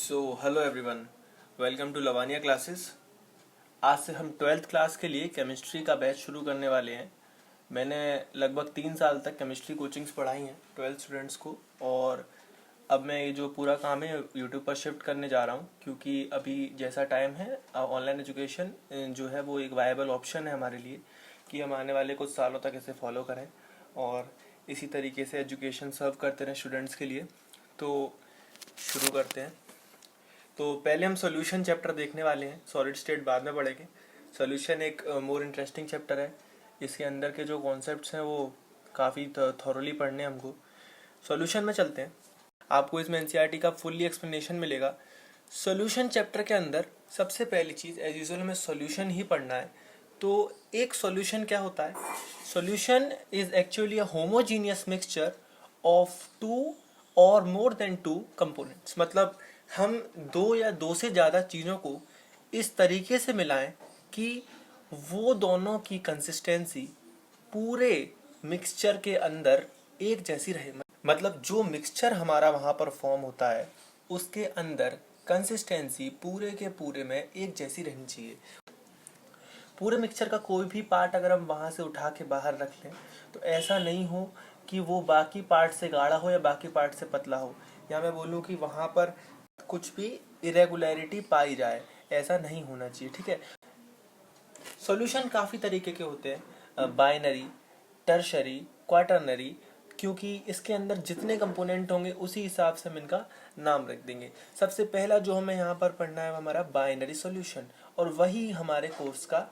Hello everyone, welcome to Lavania classes. आज से हम 12th क्लास के लिए केमिस्ट्री का बैच शुरू करने वाले हैं। मैंने लगभग 3 साल तक केमिस्ट्री कोचिंग्स पढ़ाई हैं 12th स्टूडेंट्स को, और अब मैं ये जो पूरा काम है यूट्यूब पर शिफ्ट करने जा रहा हूँ, क्योंकि अभी जैसा टाइम है ऑनलाइन एजुकेशन जो है वो एक वायबल ऑप्शन है हमारे लिए कि हम आने वाले कुछ सालों तक इसे फॉलो करें और इसी तरीके से एजुकेशन सर्व करते रहें स्टूडेंट्स के लिए। तो शुरू करते हैं। तो पहले हम सॉल्यूशन चैप्टर देखने वाले हैं, सॉलिड स्टेट बाद में पढ़ेंगे। सॉल्यूशन एक मोर इंटरेस्टिंग चैप्टर है। इसके अंदर के जो कॉन्सेप्ट्स हैं वो काफ़ी थॉरोली पढ़ने हैं हमको। सॉल्यूशन में चलते हैं। आपको इसमें एनसीईआरटी का फुल्ली एक्सप्लेनेशन मिलेगा। सॉल्यूशन चैप्टर के अंदर सबसे पहली चीज़ एज यूजुअल हमें सॉल्यूशन ही पढ़ना है। तो एक सॉल्यूशन क्या होता है? Solution is actually a homogeneous mixture of two और मोर देन टू कंपोनेंट्स। मतलब हम दो या दो से ज़्यादा चीज़ों को इस तरीके से मिलाएं कि वो दोनों की कंसिस्टेंसी पूरे मिक्सचर के अंदर एक जैसी रहे। मतलब जो मिक्सचर हमारा वहाँ पर फॉर्म होता है उसके अंदर कंसिस्टेंसी पूरे के पूरे में एक जैसी रहनी चाहिए। पूरे मिक्सचर का कोई भी पार्ट अगर हम वहाँ से उठा के बाहर रख लें तो ऐसा नहीं हो कि वो बाकी पार्ट से गाढ़ा हो या बाकी पार्ट से पतला हो, या मैं बोलूँ कि वहाँ पर कुछ भी इरेगुलरिटी पाई जाए, ऐसा नहीं होना चाहिए। ठीक है। सॉल्यूशन काफ़ी तरीके के होते हैं, बाइनरी, टर्शरी, क्वाटरनरी, क्योंकि इसके अंदर जितने कंपोनेंट होंगे उसी हिसाब से हम इनका नाम रख देंगे। सबसे पहला जो हमें यहाँ पर पढ़ना है वो हमारा बाइनरी सॉल्यूशन, और वही हमारे कोर्स का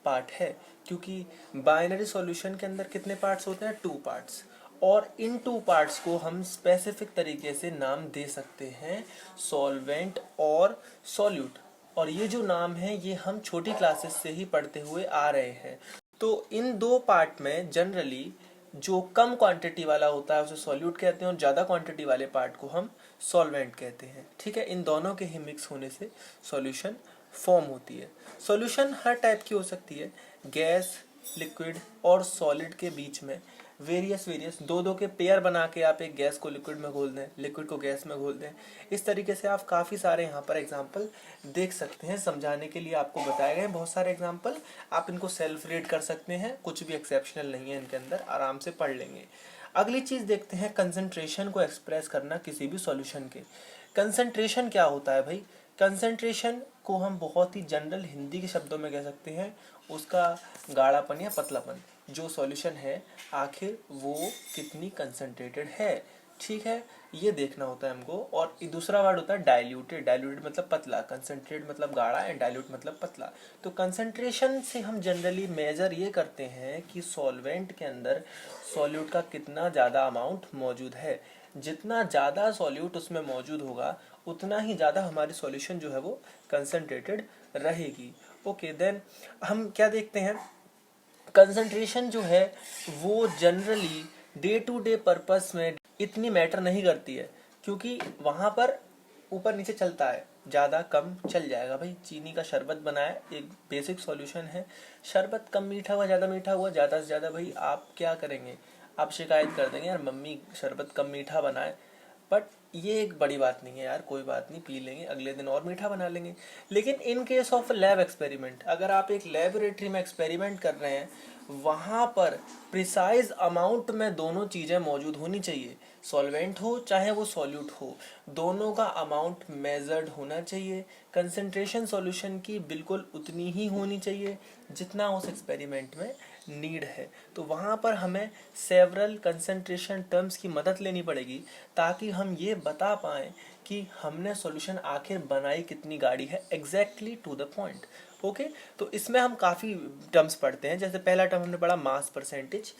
पार्ट है, क्योंकि बाइनरी सॉल्यूशन के अंदर कितने पार्ट्स होते हैं? 2 पार्ट्स, और इन 2 पार्ट्स को हम स्पेसिफिक तरीके से नाम दे सकते हैं सॉल्वेंट और सॉल्यूट। और ये जो नाम है ये हम छोटी क्लासेस से ही पढ़ते हुए आ रहे हैं। तो इन 2 पार्ट में जनरली जो कम क्वांटिटी वाला होता है उसे सॉल्यूट कहते हैं, और ज़्यादा क्वांटिटी वाले पार्ट को हम सॉल्वेंट कहते हैं। ठीक है। इन दोनों के ही मिक्स होने से सॉल्यूशन फॉर्म होती है। सॉल्यूशन हर टाइप की हो सकती है, गैस, लिक्विड और सॉलिड के बीच में वेरियस दो दो के पेयर बना के आप एक गैस को लिक्विड में घोल दें, लिक्विड को गैस में घोल दें। इस तरीके से आप काफ़ी सारे यहाँ पर एग्जाम्पल देख सकते हैं। समझाने के लिए आपको बताए गए बहुत सारे एग्जाम्पल, आप इनको सेल्फ रीड कर सकते हैं, कुछ भी एक्सेप्शनल नहीं है इनके अंदर, आराम से पढ़ लेंगे। अगली चीज़ देखते हैं, कंसंट्रेशन को एक्सप्रेस करना किसी भी सॉल्यूशन के। कंसंट्रेशन क्या होता है भाई? कंसंट्रेशन को हम बहुत ही जनरल हिंदी के शब्दों में कह सकते हैं उसका गाढ़ापन या पतलापन। जो सॉल्यूशन है आखिर वो कितनी कंसंट्रेटेड है, ठीक है, ये देखना होता है हमको। और दूसरा वर्ड होता है डाइल्यूटेड। डाइल्यूटेड मतलब पतला, कंसंट्रेट मतलब गाढ़ा एंड डाइल्यूट मतलब पतला। तो कंसंट्रेशन से हम जनरली मेजर ये करते हैं कि सॉल्वेंट के अंदर सॉल्यूट का कितना ज़्यादा अमाउंट मौजूद है। जितना ज़्यादा सॉल्यूट उसमें मौजूद होगा उतना ही ज़्यादा हमारी सॉल्यूशन जो है वो कंसंट्रेटेड रहेगी। ओके, देन हम क्या देखते हैं, कंसंट्रेशन जो है वो generally day to day purpose में इतनी मैटर नहीं करती है, क्योंकि वहाँ पर ऊपर नीचे चलता है, ज़्यादा कम चल जाएगा। भाई चीनी का शरबत बनाया, एक बेसिक सॉल्यूशन है, शरबत कम मीठा हुआ, ज़्यादा मीठा हुआ, ज़्यादा से ज़्यादा भाई आप क्या करेंगे? आप शिकायत कर देंगे यार मम्मी शरबत कम मीठा बनाए। बट ये एक बड़ी बात नहीं है यार, कोई बात नहीं, पी लेंगे, अगले दिन और मीठा बना लेंगे। लेकिन in case of lab experiment, अगर आप एक लेबोरेटरी में एक्सपेरिमेंट कर रहे हैं, वहाँ पर प्रिसाइज अमाउंट में दोनों चीज़ें मौजूद होनी चाहिए, सॉल्वेंट हो चाहे वो सॉल्यूट हो, दोनों का अमाउंट मेजर्ड होना चाहिए। कंसंट्रेशन सॉल्यूशन की बिल्कुल उतनी ही होनी चाहिए जितना उस एक्सपेरिमेंट में नीड है। तो वहाँ पर हमें सेवरल कंसंट्रेशन टर्म्स की मदद लेनी पड़ेगी ताकि हम ये बता पाएँ कि हमने सॉल्यूशन आखिर बनाई कितनी गाढ़ी है, exactly to the point. Okay, तो इसमें हम काफ़ी टर्म्स पढ़ते हैं। जैसे पहला टर्म हमने पढ़ा मास परसेंटेज।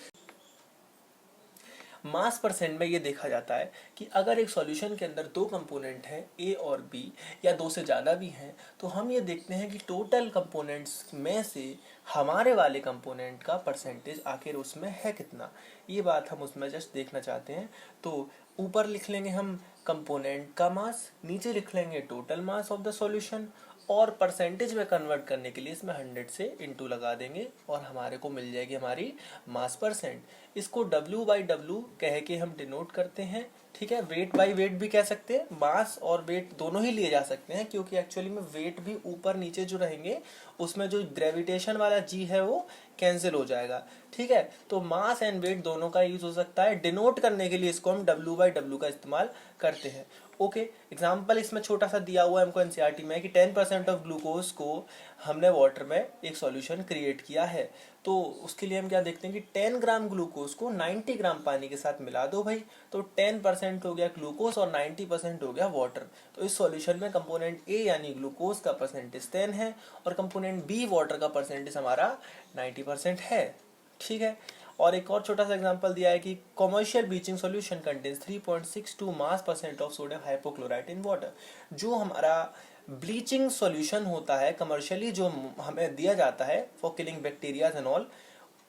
मास परसेंट में ये देखा जाता है कि अगर एक सॉल्यूशन के अंदर 2 कंपोनेंट हैं ए और बी, या 2 से ज़्यादा भी हैं, तो हम ये देखते हैं कि टोटल कंपोनेंट्स में से हमारे वाले कंपोनेंट का परसेंटेज आखिर उसमें है कितना। ये बात हम उसमें जस्ट देखना चाहते हैं। तो ऊपर लिख लेंगे हम कंपोनेंट का मास, नीचे लिख लेंगे total mass of the solution, और परसेंटेज में कन्वर्ट करने के लिए इसमें 100 से इंटू लगा देंगे और हमारे को मिल जाएगी हमारी मास परसेंट। इसको W/W कह के हम डिनोट करते हैं, ठीक है। वेट बाई वेट भी कह सकते हैं, मास और वेट दोनों ही लिए जा सकते हैं, क्योंकि एक्चुअली में वेट भी ऊपर नीचे जो रहेंगे उसमें जो ग्रेविटेशन वाला जी है वो कैंसिल हो जाएगा, ठीक है। तो मास एंड वेट दोनों का यूज हो सकता है। डिनोट करने के लिए इसको हम W/W का इस्तेमाल करते हैं। ओके, एग्जाम्पल इसमें छोटा सा दिया हुआ है हमको एनसीईआरटी में कि 10% ऑफ ग्लूकोज को हमने वाटर में एक सॉल्यूशन क्रिएट किया है। तो उसके लिए हम क्या देखते हैं कि 10 ग्राम ग्लूकोज को 90 ग्राम पानी के साथ मिला दो भाई, तो 10% हो गया ग्लूकोज और 90% हो गया वाटर। तो इस सॉल्यूशन में कंपोनेंट ए यानी ग्लूकोज का परसेंटेज 10 है और कंपोनेंट बी वाटर का परसेंटेज हमारा 90% है, ठीक है। और एक और छोटा सा एग्जांपल दिया है कि commercial bleaching solution contains 3.62 mass percent of sodium hypochlorite in water. जो हमारा ब्लीचिंग सॉल्यूशन होता है कमर्शियली जो हमें दिया जाता है for killing bacteria and all,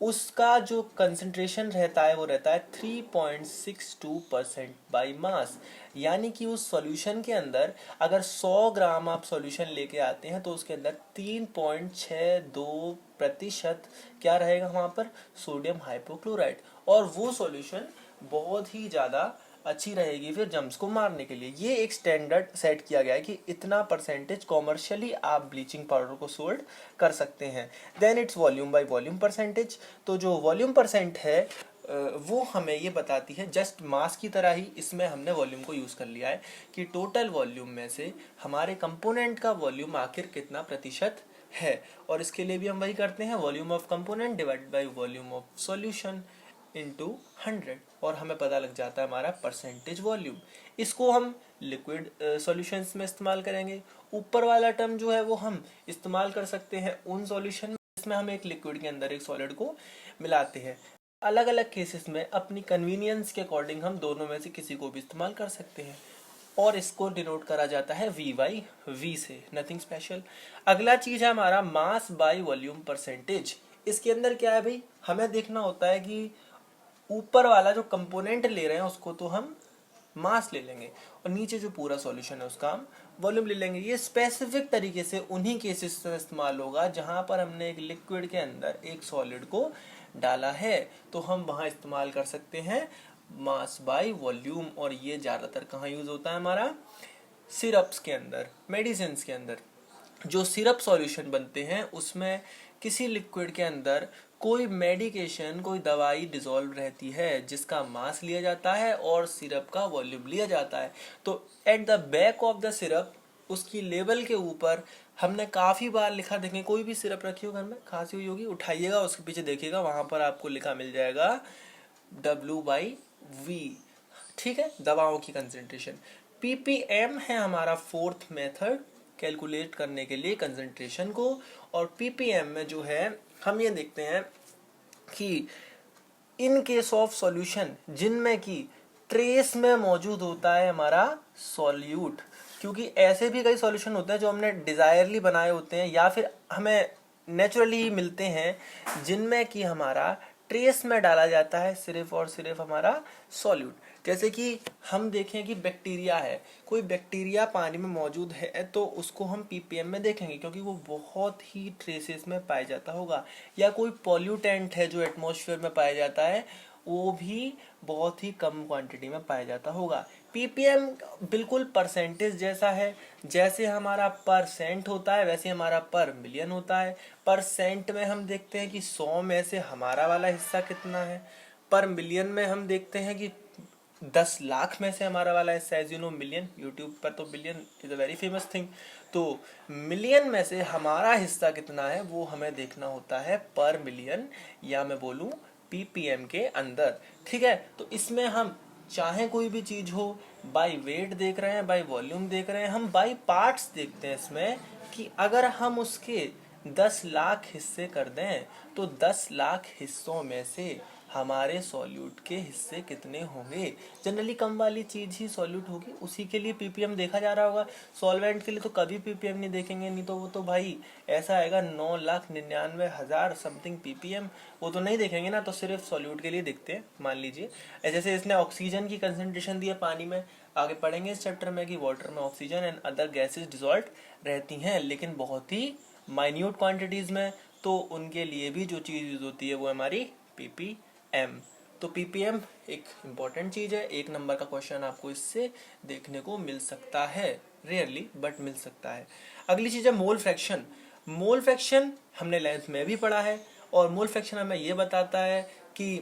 उसका जो कंसंट्रेशन रहता है वो रहता है 3.62% बाई मास। यानी कि उस सॉल्यूशन के अंदर अगर 100 ग्राम आप सॉल्यूशन लेके आते हैं तो उसके अंदर 3.62% क्या रहेगा वहाँ पर, सोडियम हाइपोक्लोराइट। और वो सॉल्यूशन बहुत ही ज़्यादा अच्छी रहेगी फिर जम्स को मारने के लिए। ये एक स्टैंडर्ड सेट किया गया है कि इतना परसेंटेज कॉमर्शियली आप ब्लीचिंग पाउडर को सोल्ड कर सकते हैं। Then it's volume by volume percentage. तो जो वॉल्यूम परसेंट है वो हमें ये बताती है, जस्ट मास की तरह ही इसमें हमने वॉल्यूम को यूज़ कर लिया है कि टोटल वॉल्यूम में से हमारे कंपोनेंट का वॉल्यूम आखिर कितना प्रतिशत है। और इसके लिए भी हम वही करते हैं, volume of component divide by volume of solution into 100 और हमें पता लग जाता है हमारा परसेंटेज वॉल्यूम। इसको हम लिक्विड सॉल्यूशंस में इस्तेमाल करेंगे। ऊपर वाला टर्म जो है वो हम इस्तेमाल कर सकते हैं उन सॉल्यूशन में जिसमें हम एक लिक्विड के अंदर एक सॉलिड को मिलाते हैं। अलग अलग केसेस में अपनी कन्वीनियंस के अकॉर्डिंग हम दोनों में से किसी को भी इस्तेमाल कर सकते हैं। और इसको डिनोट करा जाता है V/V से, नथिंग स्पेशल। अगला चीज है हमारा मास बाय वॉल्यूम परसेंटेज। इसके अंदर क्या है भाई, हमें देखना होता है कि ऊपर वाला जो कंपोनेंट ले रहे हैं उसको तो हम मास ले लेंगे और नीचे जो पूरा सॉल्यूशन है उसका हम वॉल्यूम ले लेंगे। ये स्पेसिफिक तरीके से उन्हीं केसेस में इस्तेमाल होगा जहां पर हमने एक लिक्विड के अंदर एक सॉलिड को डाला है, तो हम वहां इस्तेमाल कर सकते हैं मास बाय वॉल्यूम। और ये ज्यादातर कहाँ यूज होता है हमारा, सिरप्स के अंदर, मेडिसिन के अंदर। जो सिरप सॉल्यूशन बनते हैं उसमें किसी लिक्विड के अंदर कोई मेडिकेशन, कोई दवाई डिसॉल्व रहती है जिसका मास लिया जाता है और सिरप का वॉल्यूम लिया जाता है। तो at the back of the syrup, उसकी लेबल के ऊपर हमने काफ़ी बार लिखा, देखें कोई भी सिरप रखी हो घर में, खांसी हुई होगी, उठाइएगा उसके पीछे देखिएगा वहाँ पर आपको लिखा मिल जाएगा W/V, ठीक है, दवाओं की कंसेंट्रेशन। ppm है हमारा फोर्थ मेथड कैलकुलेट करने के लिए कंसंट्रेशन को। और ppm में जो है हम ये देखते हैं कि इन केस ऑफ सॉल्यूशन जिनमें कि ट्रेस में मौजूद होता है हमारा सॉल्यूट, क्योंकि ऐसे भी कई सॉल्यूशन होते हैं जो हमने डिजायरली बनाए होते हैं या फिर हमें नेचुरली मिलते हैं जिनमें कि हमारा ट्रेस में डाला जाता है सिर्फ और सिर्फ हमारा सॉल्यूट। जैसे कि हम देखें कि बैक्टीरिया है, कोई बैक्टीरिया पानी में मौजूद है तो उसको हम ppm में देखेंगे क्योंकि वो बहुत ही ट्रेसेस में पाया जाता होगा। या कोई पॉल्यूटेंट है जो एटमॉस्फेयर में पाया जाता है वो भी बहुत ही कम क्वांटिटी में पाया जाता होगा। ppm बिल्कुल परसेंटेज जैसा है, जैसे हमारा परसेंट होता है वैसे हमारा पर मिलियन होता है। परसेंट में हम देखते हैं कि 100 में से हमारा वाला हिस्सा कितना है, पर मिलियन में हम देखते हैं कि 10 लाख में से हमारा वाला हिस्सा, as you know million, YouTube पर तो billion is a very famous thing. तो मिलियन में से हमारा हिस्सा कितना है वो हमें देखना होता है पर मिलियन, या मैं बोलूं ppm के अंदर, ठीक है। तो इसमें हम चाहे कोई भी चीज हो, बाय वेट देख रहे हैं, बाय वॉल्यूम देख रहे हैं, हम बाय पार्ट्स देखते हैं इसमें कि अगर हम उसके 10 लाख हिस्से कर दें तो 10 लाख हिस्सों में से हमारे सॉल्यूट के हिस्से कितने होंगे। जनरली कम वाली चीज ही सॉल्यूट होगी, उसी के लिए ppm देखा जा रहा होगा। सॉल्वेंट के लिए तो कभी ppm नहीं देखेंगे, नहीं तो वो तो भाई ऐसा आएगा 9,99,000 समथिंग ppm, वो तो नहीं देखेंगे ना, तो सिर्फ सॉल्यूट के लिए देखते हैं। मान लीजिए जैसे इसने ऑक्सीजन की कंसंट्रेशन दी है पानी में, आगे पढ़ेंगे इस चैप्टर में कि वाटर में oxygen and other gases dissolve रहती हैं, लेकिन बहुत ही माइन्यूट क्वांटिटीज में। तो उनके लिए भी जो चीज़ यूज होती है वो हमारी ppm। तो ppm एक इम्पॉर्टेंट चीज़ है। 1 नंबर का क्वेश्चन आपको इससे देखने को मिल सकता है, रेयरली बट मिल सकता है। अगली चीज़ है मोल फ्रैक्शन। मोल फ्रैक्शन हमने 11th में भी पढ़ा है, और मोल फ्रैक्शन हमें ये बताता है कि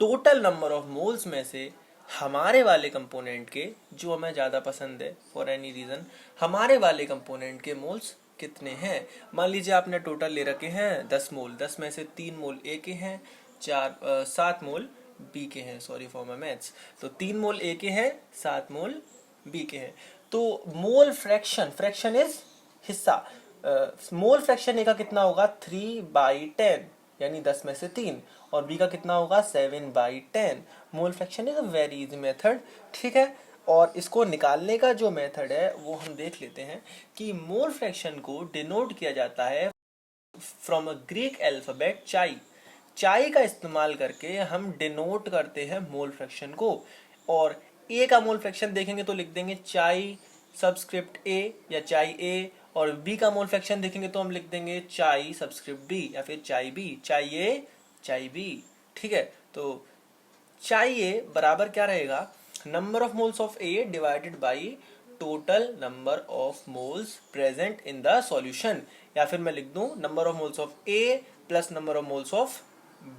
टोटल नंबर ऑफ मोल्स में से हमारे वाले कंपोनेंट के, जो हमें ज़्यादा पसंद है फॉर एनी रीज़न, हमारे वाले कंपोनेंट के मोल्स कितने हैं। मान लीजिए आपने टोटल ले रखे हैं 10 मोल, 10 में से 3 मोल ए के हैं, 7 मोल बी के हैं, सॉरी फॉर माई मैथ्स। तो 3 मोल ए के हैं, 7 मोल बी के हैं। तो मोल फ्रैक्शन, फ्रैक्शन इज हिस्सा, मोल फ्रैक्शन ए का कितना होगा 3/10, यानी 10 में से 3, और बी का कितना होगा 7/10। Mole fraction is a very easy method, ठीक है। और इसको निकालने का जो मेथड है वो हम देख लेते हैं कि मोल फ्रैक्शन को डिनोट किया जाता है फ्रॉम अ ग्रीक अल्फाबेट चाई। चाई का इस्तेमाल करके हम डिनोट करते हैं मोल फ्रैक्शन को। और ए का मोल फ्रैक्शन देखेंगे तो लिख देंगे चाई सबस्क्रिप्ट ए या चाई ए, और बी का मोल फ्रैक्शन देखेंगे तो हम लिख देंगे चाई सबस्क्रिप्ट बी या फिर चाई बी, चाई ए चाई बी, ठीक है। तो चाई ए बराबर क्या रहेगा, number of moles of A divided by total number of moles present in the solution, या फिर मैं लिख दूं number of moles of A plus number of moles of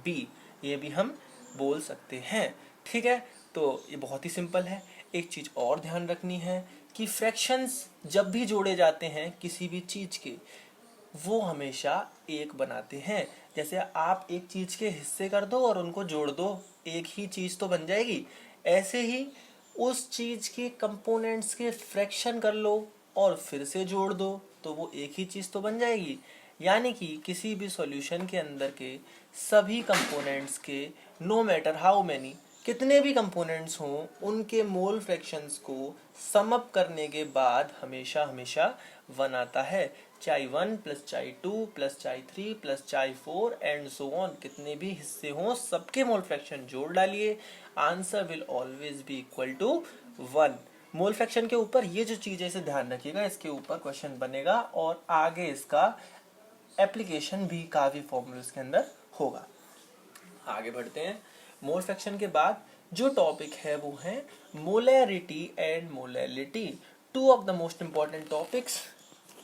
B, ये भी हम बोल सकते हैं, ठीक है। तो ये बहुत ही सिंपल है। एक चीज और ध्यान रखनी है कि फ्रैक्शंस जब भी जोड़े जाते हैं किसी भी चीज के, वो हमेशा एक बनाते हैं। जैसे आप एक चीज के हिस्से कर दो और उनको जोड़ दो, एक ही चीज तो बन जाएगी। ऐसे ही उस चीज के कंपोनेंट्स के फ्रैक्शन कर लो और फिर से जोड़ दो, तो वो एक ही चीज तो बन जाएगी। यानी कि किसी भी सॉल्यूशन के अंदर के सभी कंपोनेंट्स के, नो मैटर हाउ मैनी, कितने भी कंपोनेंट्स हों, उनके मोल फ्रैक्शंस को सम अप करने के बाद हमेशा हमेशा 1 आता है। चाहे 1 प्लस चाहे 2 प्लस चाहे 3 प्लस चाहे 4 एंड सो ऑन, कितने भी हिस्से हों सबके मोल फ्रैक्शन जोड़ डालिए, answer will always be equal to 1। Mole fraction के ऊपर ये जो चीज़ है इसे ध्यान रखिएगा, इसके ऊपर क्वेश्चन बनेगा और आगे इसका एप्लीकेशन भी काफ़ी फॉर्मूलाज के अंदर होगा। आगे बढ़ते हैं। मोल फ्रैक्शन के बाद जो टॉपिक है वो है molarity and molality, two of the most important topics.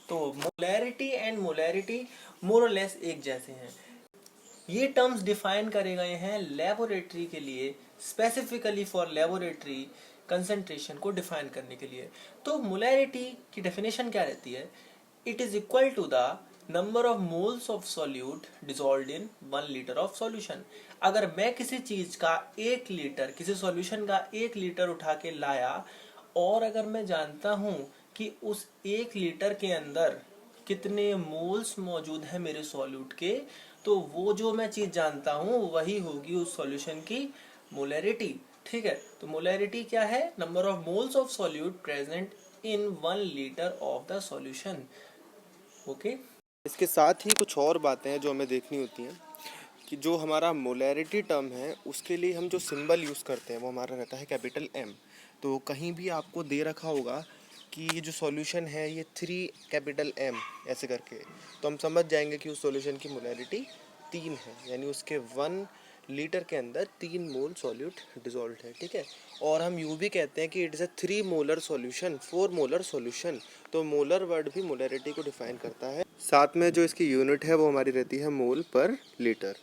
तो मोलैरिटी एंड मोलैरिटी मोर और लेस एक जैसे हैं। ये टर्म्स डिफाइन करे गए हैं लेबोरेटरी के लिए, स्पेसिफिकली फॉर लेबोरेटरी कंसंट्रेशन को डिफाइन करने के लिए। तो मोलैरिटी की डेफिनेशन क्या रहती है, it is equal to the number of moles of solute dissolved in 1 litre of solution. अगर मैं किसी चीज का 1 लीटर, किसी सॉल्यूशन का 1 लीटर उठा के लाया, और अगर मैं जानता हूं कि उस 1 लीटर के अंदर कितने मोल्स मौजूद हैं मेरे सॉल्यूट के, तो वो जो मैं चीज जानता हूं वही होगी उस सॉल्यूशन की मोलैरिटी, ठीक है। तो मोलैरिटी क्या है, number of moles of solute present in 1 litre of the solution, okay. इसके साथ ही कुछ और बातें हैं जो हमें देखनी होती हैं कि जो हमारा मोलैरिटी टर्म है उसके लिए हम जो सिंबल यूज़ करते हैं वो हमारा रहता है कैपिटल M। तो कहीं भी आपको दे रखा होगा कि ये जो सॉल्यूशन है ये 3 कैपिटल M ऐसे करके, तो हम समझ जाएंगे कि उस सॉल्यूशन की मोलैरिटी 3 है, यानी उसके 1 लीटर के अंदर 3 मोल सॉल्यूट डिजॉल्व है, ठीक है। और हम यूँ भी कहते हैं कि it is a 3 molar solution, 4 molar solution. तो मोलर वर्ड भी मोलैरिटी को डिफाइन करता है। साथ में जो इसकी यूनिट है वो हमारी रहती है मोल पर लीटर।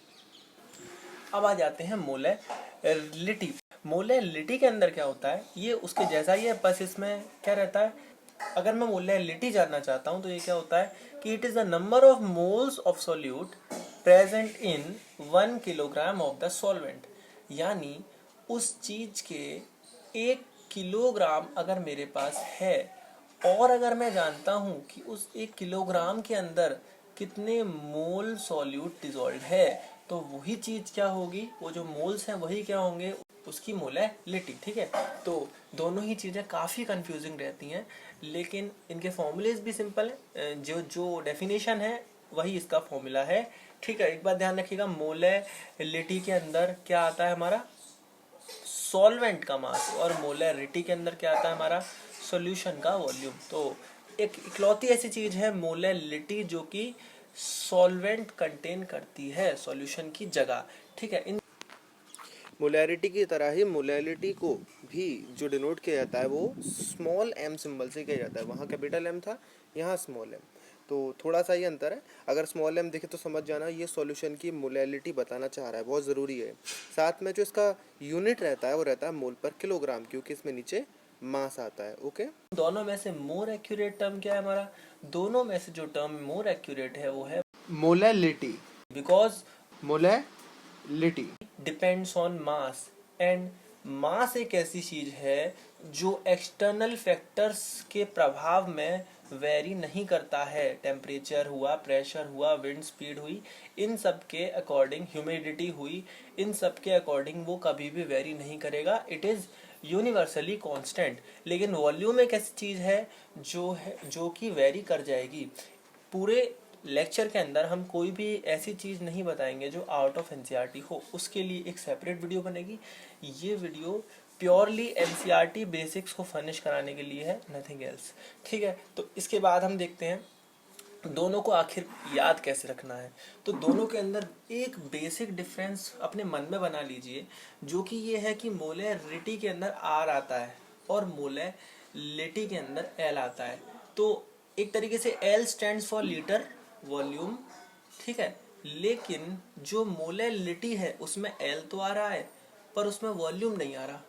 अब आ जाते हैं मोलैलिटी। मोलैलिटी के अंदर क्या होता है, ये उसके जैसा ही है, बस इसमें क्या रहता है, अगर मैं मोलैलिटी जानना चाहता हूँ तो ये क्या होता है कि it is the number of moles of solute present in 1 kilogram of the solvent. यानी उस चीज के 1 किलोग्राम अगर मेरे पास है, और अगर मैं जानता हूँ कि उस 1 किलोग्राम के अंदर कितने मोल सॉल्यूट डिसॉल्व है, तो वही चीज क्या होगी, वो जो मोल्स हैं वही क्या होंगे, उसकी मोलैलिटी, ठीक है। तो दोनों ही चीज़ें काफ़ी कंफ्यूजिंग रहती हैं, लेकिन इनके फॉर्मूलेज भी सिंपल है, जो जो डेफिनेशन है वही इसका फॉर्मूला है, ठीक है। एक बात ध्यान रखिएगा, मोलैलिटी के अंदर क्या आता है हमारा सॉल्वेंट का मास, और मोलैरिटी के अंदर क्या आता है हमारा, सॉल्यूशन का वॉल्यूम। तो एक इकलौती ऐसी चीज है मोलैलिटी जो कि सॉल्वेंट कंटेन करती है सॉल्यूशन की जगह, ठीक है। इन मोलैरिटी की तरह ही मोलैलिटी को भी जो डिनोट किया जाता है वो स्मॉल एम सिंबल से किया जाता है। वहाँ कैपिटल एम था, यहाँ स्मॉल एम, तो थोड़ा सा ही अंतर है। अगर स्मॉल एम देखे तो समझ जाना ये सॉल्यूशन की मोलैलिटी बताना चाह रहा है, बहुत ज़रूरी है। साथ में जो इसका यूनिट रहता है वो रहता है मोल पर किलोग्राम, क्योंकि इसमें नीचे मास आता है। ओके, दोनों में से मोर एक्यूरेट टर्म क्या है हमारा, दोनों में से जो टर्म मोर एक्यूरेट है वो है molality, because molality depends on mass, and mass एक ऐसी चीज है जो एक्सटर्नल फैक्टर्स के प्रभाव में वेरी नहीं करता है। टेम्परेचर हुआ, प्रेशर हुआ, विंड स्पीड हुई, इन सब के अकॉर्डिंग, ह्यूमिडिटी हुई, इन सब के अकॉर्डिंग वो कभी भी वेरी नहीं करेगा। It is universally constant. लेकिन वॉल्यूम एक ऐसी चीज है जो कि वेरी कर जाएगी। पूरे लेक्चर के अंदर हम कोई भी ऐसी चीज नहीं बताएंगे जो आउट ऑफ एनसीईआरटी हो, उसके लिए एक सेपरेट वीडियो बनेगी। ये वीडियो प्योरली एनसीईआरटी बेसिक्स को फर्निश कराने के लिए है, नथिंग एल्स, ठीक है। तो इसके बाद हम देखते हैं दोनों को आखिर याद कैसे रखना है। तो दोनों के अंदर एक बेसिक डिफरेंस अपने मन में बना लीजिए, जो कि ये है कि मोलैरिटी के अंदर आर आता है और मोलैलिटी के अंदर एल आता है। तो एक तरीके से L stands for litre volume, ठीक है, लेकिन जो मोलैलिटी है उसमें एल तो आ रहा है पर उसमें वॉल्यूम नहीं आ रहा।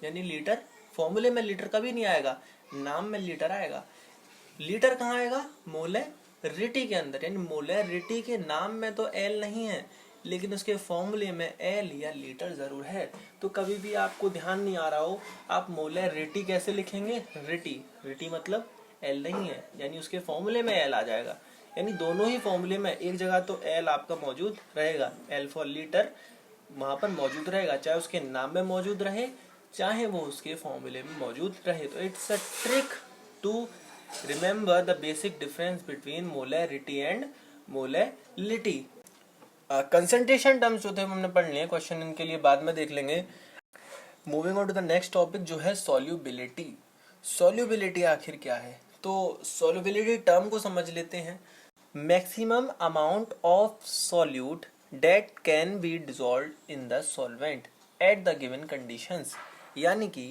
यानी लीटर, फॉर्मूले में लीटर कभी नहीं आएगा, नाम में लीटर आएगा। लीटर कहाँ आएगा, मोलैरिटी के अंदर। यानी मोलैरिटी के नाम में तो एल नहीं है, लेकिन उसके फॉर्मूले में एल या लीटर जरूर है। तो कभी भी आपको ध्यान नहीं आ रहा हो, आप मोलैरिटी कैसे लिखेंगे, रिटी मतलब एल नहीं है, यानी उसके फॉर्मूले में एल आ जाएगा। यानी दोनों ही फॉर्मूले में एक जगह तो एल आपका मौजूद रहेगा, एल फॉर लीटर वहां पर मौजूद रहेगा, चाहे उसके नाम में मौजूद रहे, चाहे वो उसके फॉर्मूले में मौजूद रहे। तो it's a trick to remember the basic difference between molarity and molality. Concentration terms जो थे हमने पढ़ लिए, क्वेश्चन इनके लिए बाद में देख लेंगे। Moving on to the next topic जो है सॉल्युबिलिटी। सॉल्युबिलिटी आखिर क्या है, तो सॉल्युबिलिटी टर्म को समझ लेते हैं। Maximum amount of solute that can be dissolved in the solvent at the given conditions। यानी कि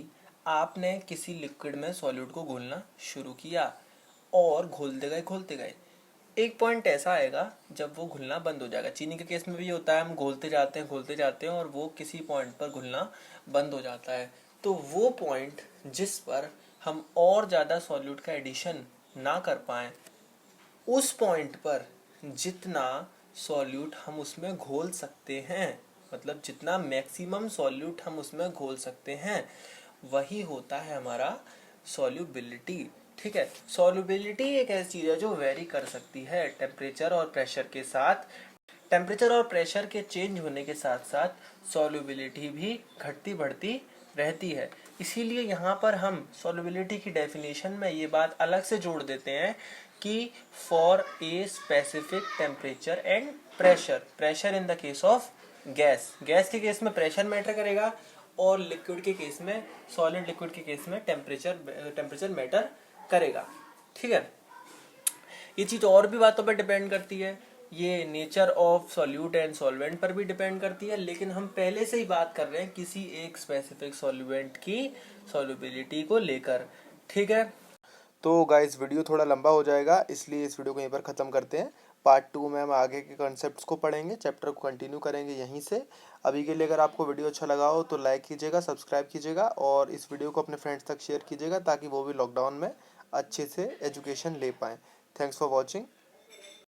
आपने किसी लिक्विड में सॉल्यूट को घोलना शुरू किया और घोलते गए, एक पॉइंट ऐसा आएगा जब वो घुलना बंद हो जाएगा। चीनी के केस में भी होता है, हम घोलते जाते हैं और वो किसी पॉइंट पर घुलना बंद हो जाता है। तो वो पॉइंट जिस पर हम और ज़्यादा सॉल्यूट का एडिशन ना कर पाएं, उस पॉइंट पर जितना सॉल्यूट हम उसमें घोल सकते हैं, मतलब जितना मैक्सिमम सॉल्यूट हम उसमें घोल सकते हैं, वही होता है हमारा सॉल्युबिलिटी, ठीक है। सॉल्युबिलिटी एक ऐसी चीज है जो वेरी कर सकती है टेम्परेचर और प्रेशर के साथ। टेम्परेचर और प्रेशर के चेंज होने के साथ साथ सॉल्युबिलिटी भी घटती बढ़ती रहती है। इसीलिए यहाँ पर हम सॉल्युबिलिटी की डेफिनेशन में ये बात अलग से जोड़ देते हैं कि for a specific temperature and pressure in the case of gas के केस में प्रेशर मैटर करेगा, और लिक्विड के केस में, सॉलिड लिक्विड के केस में टेम्परेचर मैटर करेगा, ठीक है। ये चीज और भी बातों पर डिपेंड करती है, ये nature of solute and solvent पर भी डिपेंड करती है, लेकिन हम पहले से ही बात कर रहे हैं किसी एक स्पेसिफिक सॉल्वेंट की सॉल्युबिलिटी को लेकर, ठीक है। तो गाइस वीडियो थोड़ा लंबा हो जाएगा, इसलिए इस वीडियो को यहीं पर ख़त्म करते हैं। पार्ट 2 में हम आगे के कॉन्सेप्ट्स को पढ़ेंगे, चैप्टर को कंटिन्यू करेंगे यहीं से। अभी के लिए अगर आपको वीडियो अच्छा लगा हो तो लाइक कीजिएगा, सब्सक्राइब कीजिएगा और इस वीडियो को अपने फ्रेंड्स तक शेयर कीजिएगा, ताकि वो भी लॉकडाउन में अच्छे से एजुकेशन ले पाएँ। Thanks for watching.